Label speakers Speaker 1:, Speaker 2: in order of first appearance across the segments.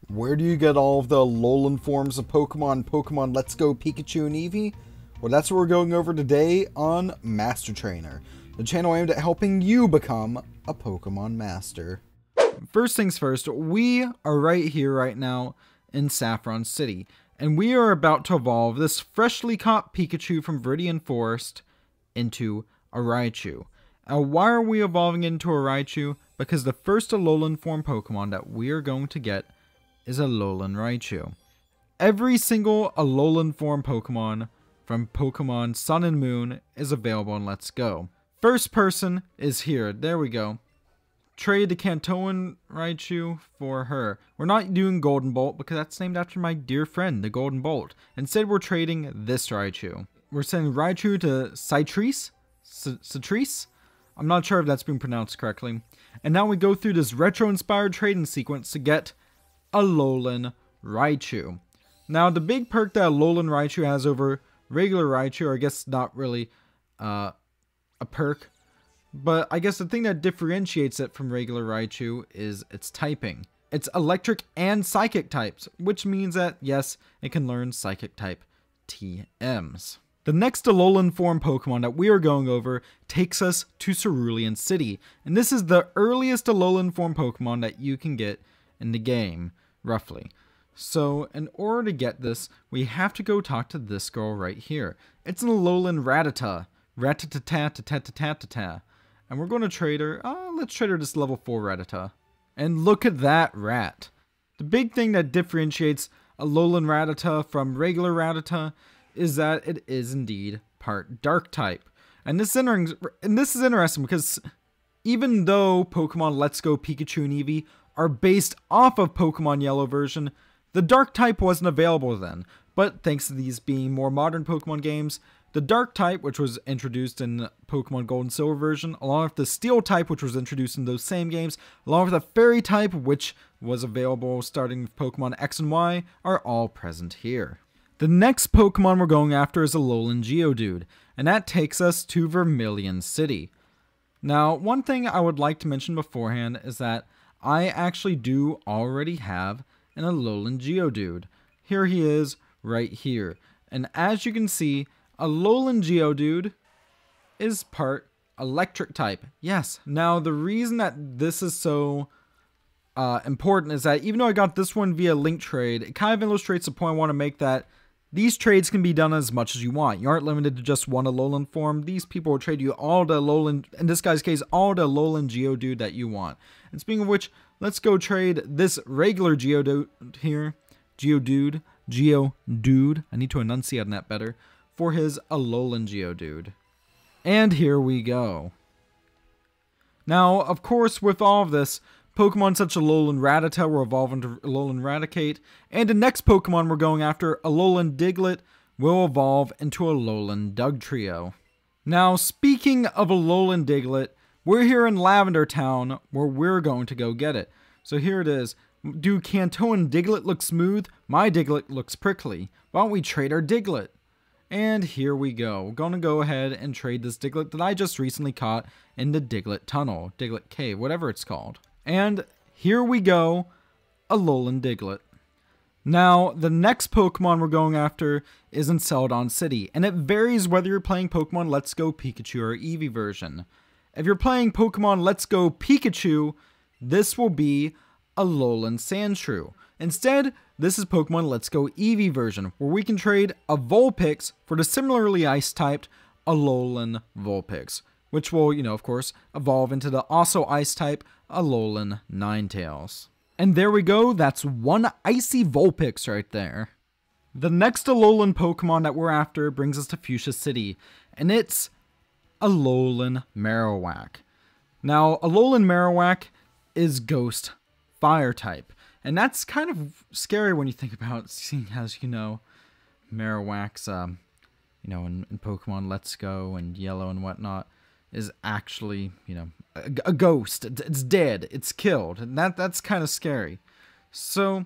Speaker 1: Where do you get all of the Alolan forms of Pokemon Let's Go Pikachu and Eevee? Well, that's what we're going over today on Master Trainer, the channel aimed at helping you become a Pokemon Master. First things first, we are right here right now in Celadon City, and we are about to evolve this freshly caught Pikachu from Viridian Forest into a Raichu. Now, why are we evolving into a Raichu? Because the first Alolan form Pokemon that we are going to get is Alolan Raichu. Every single Alolan form Pokemon from Pokemon Sun and Moon is available in Let's Go. First person is here. There we go. Trade the Kantoan Raichu for her. We're not doing Golden Bolt because that's named after my dear friend, the Golden Bolt. Instead, we're trading this Raichu. We're sending Raichu to Citrus? Citrus? I'm not sure if that's being pronounced correctly. And now we go through this retro-inspired trading sequence to get Alolan Raichu. Now, the big perk that Alolan Raichu has over regular Raichu, or I guess not really a perk, but I guess the thing that differentiates it from regular Raichu is its typing. It's electric and psychic types, which means that, yes, it can learn psychic type TMs. The next Alolan form Pokemon that we are going over takes us to Celadon City, and this is the earliest Alolan form Pokemon that you can get in the game, roughly. So, in order to get this, we have to go talk to this girl right here. It's an Alolan Rattata. Rattata-ta-ta-ta-ta-ta-ta. And we're going to trade her, let's trade her this level 4 Rattata. And look at that rat. The big thing that differentiates Alolan Rattata from regular Rattata is that it is indeed part dark type. And this is interesting because even though Pokemon Let's Go Pikachu and Eevee are based off of Pokemon Yellow version, the dark type wasn't available then. But thanks to these being more modern Pokemon games, the dark type, which was introduced in Pokemon Gold and Silver version, along with the steel type, which was introduced in those same games, along with the fairy type, which was available starting with Pokemon X and Y, are all present here. The next Pokemon we're going after is Alolan Geodude, and that takes us to Vermilion City. Now, one thing I would like to mention beforehand is that I actually do already have an Alolan Geodude. Here he is, right here. And as you can see, Alolan Geodude is part electric type. Yes, now the reason that this is so important is that even though I got this one via link trade, it kind of illustrates the point I want to make that these trades can be done as much as you want. You aren't limited to just one Alolan form. These people will trade you all the Alolan, in this guy's case, all the Alolan Geodude that you want. And speaking of which, let's go trade this regular Geodude here, Geodude, I need to enunciate on that better, for his Alolan Geodude. And here we go. Now, of course, with all of this, Pokemon such as Alolan Rattata will evolve into Alolan Raticate, and the next Pokemon we're going after, Alolan Diglett, will evolve into Alolan Dugtrio. Now, speaking of Alolan Diglett, we're here in Lavender Town, where we're going to go get it. So here it is. Do Kantoan Diglett look smooth? My Diglett looks prickly. Why don't we trade our Diglett? And here we go. We're going to go ahead and trade this Diglett that I just recently caught in the Diglett Tunnel, Diglett Cave, whatever it's called. And here we go, Alolan Diglett. Now, the next Pokemon we're going after is in Celadon City, and it varies whether you're playing Pokemon Let's Go Pikachu or Eevee version. If you're playing Pokemon Let's Go Pikachu, this will be Alolan Sandshrew. Instead, this is Pokemon Let's Go Eevee version, where we can trade a Vulpix for the similarly ice-typed Alolan Vulpix, which will, of course, evolve into the also ice-type Alolan Ninetales. And there we go, that's one icy Vulpix right there. The next Alolan Pokemon that we're after brings us to Fuchsia City, and it's Alolan Marowak. Now, Alolan Marowak is Ghost Fire type, and that's kind of scary when you think about, seeing as, Marowak's, in Pokemon Let's Go and Yellow and whatnot, is actually, a ghost. It's dead. It's killed. And that's kind of scary. So,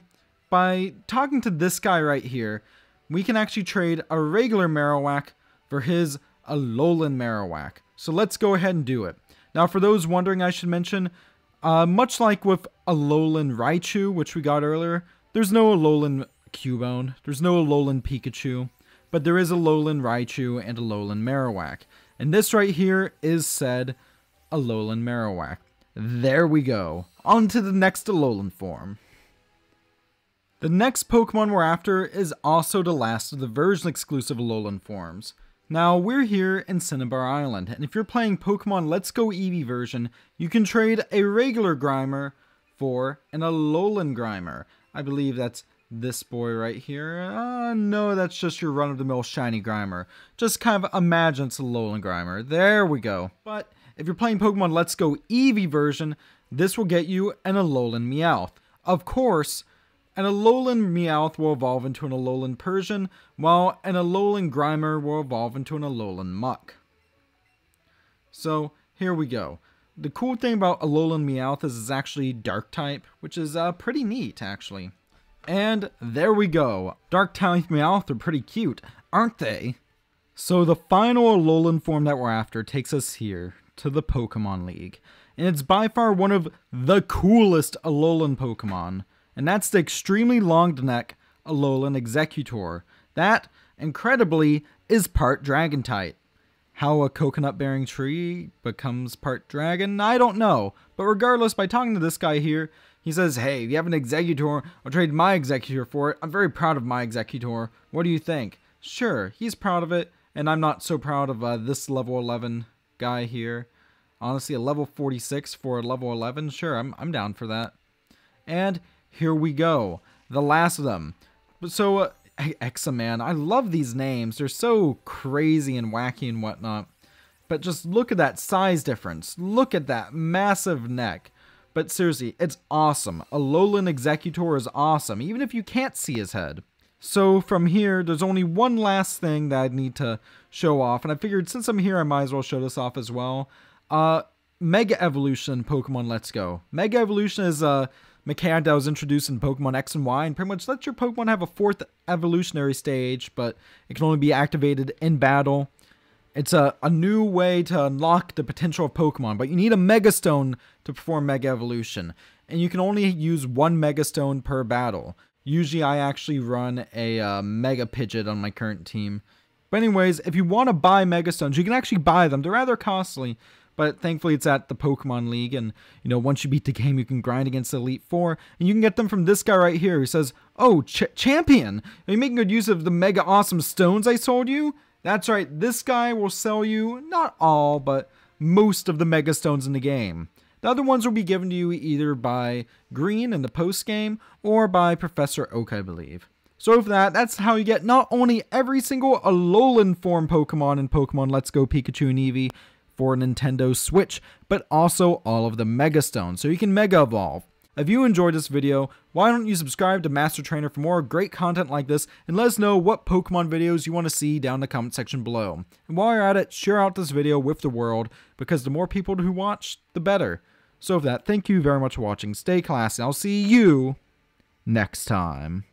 Speaker 1: by talking to this guy right here, we can actually trade a regular Marowak for his Alolan Marowak. So let's go ahead and do it. Now, for those wondering, I should mention, much like with Alolan Raichu, which we got earlier, There's no Alolan Cubone, there's no Alolan Pikachu, but there is a Alolan Raichu and a Alolan Marowak. And this right here is said Alolan Marowak. There we go. On to the next Alolan form. The next Pokemon we're after is also the last of the version-exclusive Alolan forms. Now, we're here in Cinnabar Island, and if you're playing Pokemon Let's Go Eevee version, you can trade a regular Grimer for an Alolan Grimer. I believe that's this boy right here. No, that's just your run-of-the-mill shiny Grimer. Just kind of imagine it's a Alolan Grimer. There we go. But if you're playing Pokemon Let's Go Eevee version, this will get you an Alolan Meowth. Of course, an Alolan Meowth will evolve into an Alolan Persian, while an Alolan Grimer will evolve into an Alolan Muck. So, here we go. The cool thing about Alolan Meowth is it's actually Dark type, which is pretty neat, actually. And there we go. Dark type Meowth are pretty cute, aren't they? So the final Alolan form that we're after takes us here to the Pokémon League. And it's by far one of the coolest Alolan Pokemon. And that's the extremely long neck Alolan Executor. That, incredibly, is part Dragon type. How a coconut-bearing tree becomes part dragon, I don't know. But regardless, by talking to this guy here, he says, hey, if you have an Executor, I'll trade my Executor for it. I'm very proud of my Executor. What do you think? Sure, he's proud of it, and I'm not so proud of this level 11 guy here. Honestly, a level 46 for a level 11, sure, I'm down for that. And here we go, the last of them. So, Examan, I love these names. They're so crazy and wacky and whatnot. But just look at that size difference. Look at that massive neck. But seriously, it's awesome. Alolan Executor is awesome, even if you can't see his head. So from here, there's only one last thing that I need to show off. And I figured since I'm here, I might as well show this off as well. Mega Evolution Pokemon Let's Go. Mega Evolution is a mechanic that was introduced in Pokemon X and Y and pretty much lets your Pokemon have a fourth evolutionary stage, but it can only be activated in battle. It's a new way to unlock the potential of Pokemon, but you need a Mega Stone to perform Mega Evolution, and you can only use one Mega Stone per battle. Usually I actually run a Mega Pidgeot on my current team. But anyways, if you want to buy Mega Stones, you can actually buy them. They're rather costly, but thankfully it's at the Pokemon League, and you know, once you beat the game, you can grind against the Elite Four, and you can get them from this guy right here who says, oh, Champion, are you making good use of the mega awesome stones I sold you? That's right, this guy will sell you, not all, but most of the Mega Stones in the game. The other ones will be given to you either by Green in the post-game, or by Professor Oak, I believe. So with that, that's how you get not only every single Alolan form Pokemon in Pokemon Let's Go Pikachu and Eevee for Nintendo Switch, but also all of the Mega Stones, so you can Mega Evolve. If you enjoyed this video, why don't you subscribe to Master Trainer for more great content like this, and let us know what Pokemon videos you want to see down in the comment section below. And while you're at it, share out this video with the world, because the more people who watch, the better. So with that, thank you very much for watching, stay classy, I'll see you next time.